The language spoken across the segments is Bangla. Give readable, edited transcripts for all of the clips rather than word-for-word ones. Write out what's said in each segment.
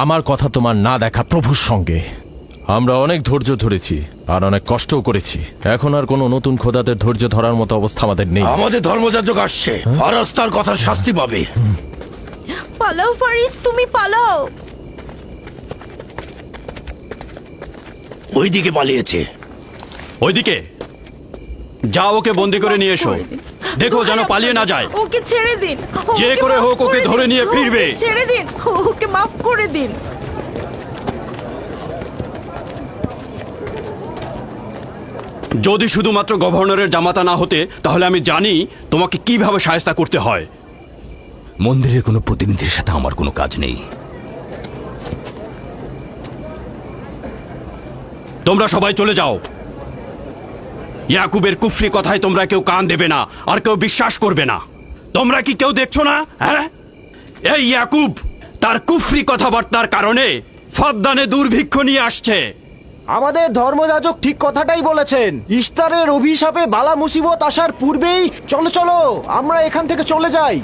আমার কথা তোমার না দেখা প্রভুর সঙ্গে। আমরা অনেক ধৈর্য ধরেছি আর অনেক কষ্টও করেছি। এখন আর কোনো নতুন খোদাদের ধৈর্য ধরার মতো অবস্থা আমাদের নেই। আমাদের ধর্মযাজক আসছে, ফারাজ তার কথার শাস্তি পাবে। পালাও ফারিস, তুমি পালাও। ওইদিকে পালিয়েছে। ওইদিকে যাও, ওকে বন্দি করে নিয়ে এসো। দেখো যেন পালিয়ে না যায়। ওকে ছেড়ে দিন, যে ওকে করে মাফ হোক ওকে দিন, ধরে নিয়ে ফিরবে। ওকে ছেড়ে দিন, ওকে মাফ করে দিন। যদি শুধুমাত্র গভর্নরের জামাতা না হতে, তাহলে আমি জানি তোমাকে কিভাবে শায়েস্তা করতে হয়। মন্দিরের কোনো প্রতিনিধির সাথে আমার কোনো কাজ নেই। তোমরা সবাই চলে যাও। ইয়াকুবের কুফরি কথায় তোমরা কেউ কান দেবে না, আর কেউ বিশ্বাস করবে না। তোমরা কি কেউ দেখছো না? হ্যাঁ, এই ইয়াকুব তার কুফরি কথাবার্তার কারণে ফাদ্দানে দুর্ভিক্ষ নিয়ে আসছে। আমাদের ধর্মযাজক ঠিক কথাটাই বলেছেন। ইস্তারের অভিশাপে বালা মুসিবত আসার পূর্বেই চলো চলো আমরা এখান থেকে চলে যাই।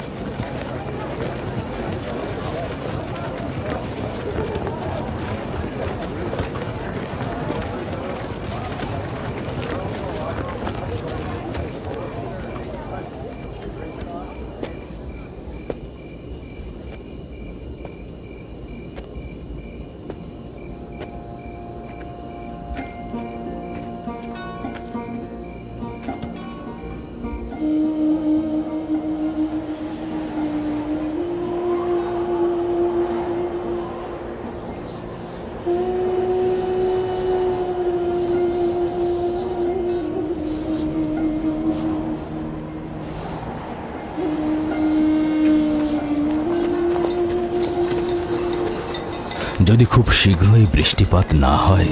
যদি খুব শীঘ্রই বৃষ্টিপাত না হয়,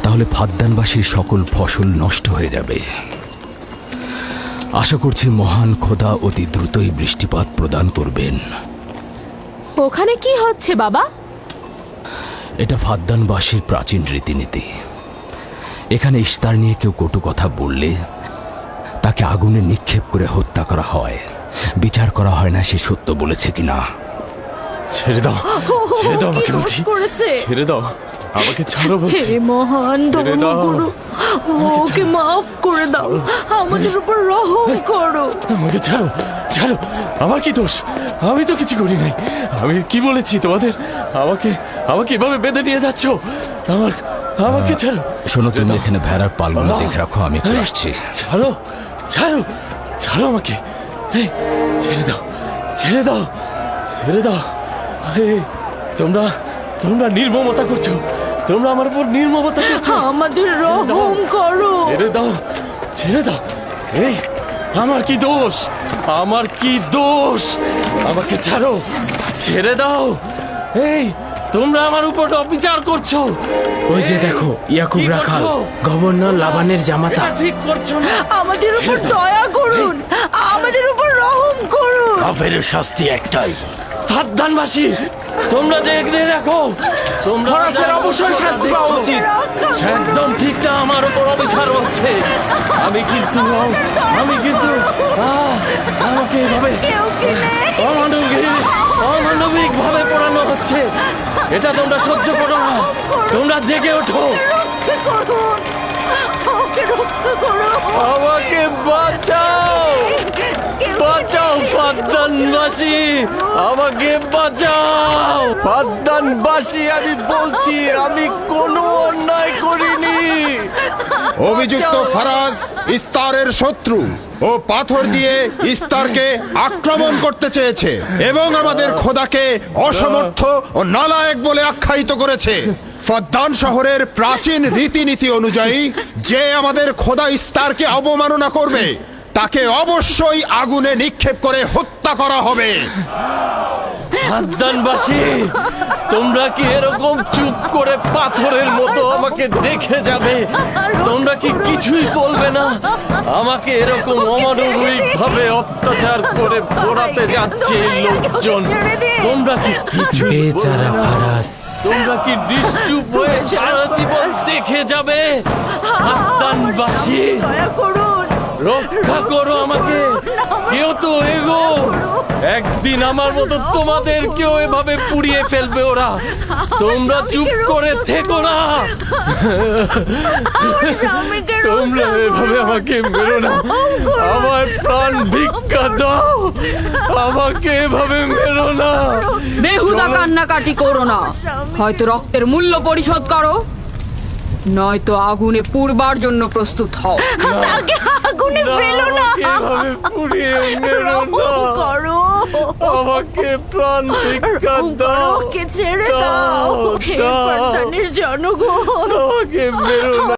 তাহলে ফাদ্দানবাসীর সকল ফসল নষ্ট হয়ে যাবে। আশা করছি মহান খোদা অতি দ্রুতই বৃষ্টিপাত প্রদান করবেন। ওখানে কি হচ্ছে বাবা? এটা ফাদ্দানবাসীর প্রাচীন রীতিনীতি। এখানে ইস্তার নিয়ে কেউ কটু কথা বললে তাকে আগুনে নিক্ষেপ করে হত্যা করা হয়। বিচার করা হয় না সে সত্য বলেছে কিনা। ছেড়ে দাও, ছেড়ে দাও আমাকে বলছি, ছেড়ে দাও আমাকে, ছাড়ো বলছি। হে মহান ছেড়ে দাও। ধর্মগুরু, ওকে মাফ করে দাও, আমাদের উপর রহম করো। আমাকে ছাড়ো, ছাড়ো। আমার কি দোষ? আমি তো কিছু করি নাই। আমি কি বলেছি তোমাদের? আমাকে আমাকে এভাবে বেঁধে নিয়ে যাচ্ছ? আমাকে ছাড়ো। শোনো, তুমি এখানে ভেড়ার পালগুলো দেখে রাখো, আমি একটু আসছি। ছাড়ো, ছাড়ো, ছাড়ো আমাকে। এই, ছেড়ে দাও, ছেড়ে দাও, ছেড়ে দাও। এই, তোমরা তোমরা নির্মমতা করছো, তোমরা আমার উপর নির্মমতা করছো। আমাদের রহম করো। ছেড়ে দাও, ছেড়ে দাও। এই, আমার কি দোষ? আমার কি দোষ? আমাকে ছাড়ো, ছেড়ে দাও। এই, তোমরা আমার উপর অবিচার করছো। ওই যে দেখো, ইয়াকুব কি রাখাল, করছো? গভর্নর লাবানের জামাতা। এটা ঠিক করছো না। আমাদের উপর দয়া করুন, আমাদের উপর রহম করুন। কাফের শাস্তি একটাই। ফাদ্দানবাসী, তোমরা দেখে রাখো, তোমরা ফরাসের অবশ্যই শাস্তি পাওয়া উচিত। একদম ঠিক না, আমার উপর অবিচার হচ্ছে। আমি কিন্তু আমাকে এভাবে অমানবিক ভাবে পড়ানো হচ্ছে। এটা তোমরা সহ্য করো না, তোমরা জেগে ওঠো। রক্ষা করুন, ওকে রক্ষা করো। আমাকে বাঁচাও, বাঁচাও ফাদ্দানবাসী, আমাকে বাঁচাও ফাদ্দানবাসী। আমি বলছি আমি কোনো অন্যায় করিনি। অভিযুক্ত ফারাজ ইস্তারের শত্রু ও পাথর দিয়ে ইস্তারকে আক্রমণ করতে চেয়েছে এবং আমাদের খোদাকে অসমর্থ ও নালায়েক বলে আখ্যায়িত করেছে। ফাদ্দান শহরের প্রাচীন রীতিনীতি অনুযায়ী যে আমাদের খোদা ইস্তারকে অবমাননা করবে তাকে অবশ্যই আগুনে নিক্ষেপ করে হত্যা করা হবে। ফাদ্দানবাসী, তোমরা কি এরকম চুপ করে পাথরের মতো আমাকে দেখে যাবে? তোমরা কি কিছুই বলবে না? আমাকে এরকম অমানবিক ভাবে অত্যাচার করে পোড়াতে যাচ্ছে এই লোকজন। তোমরা কি কিছুই বলবে বেচারা না? ফারাস। তোমরা কি নিশ্চুপ হয়ে সারা জীবন দেখে যাবে? ফাদ্দানবাসী, দয়া করুন, রক্ষা করো আমাকে। কেউ তো এগো, একদিন আমার মতো তোমাদেরকেও এভাবে পুড়িয়ে ফেলবে ওরা। তোমরা চুপ করে থেকো না। স্বামীকে তোমরা এভাবে আমাকে মেরো না, আমার প্রাণ ভিক্ষা দাও, আমাকে এভাবে মেরো না। বেহুদা কান্নাকাটি করো না, হয়তো রক্তের মূল্য পরিশোধ করো, নয়তো আগুনে পুড়বার জন্য প্রস্তুত হও। তাকে আগুনে ফেলো না, আমাকে এভাবে পুড়িয়ে মেরো রহম না, করো, আমাকে প্রাণ ভিক্ষা রহম করো, দাও, ওকে ছেড়ে দাও। হে দাও। ফারদানের জনগণ, আমাকে মেরো না।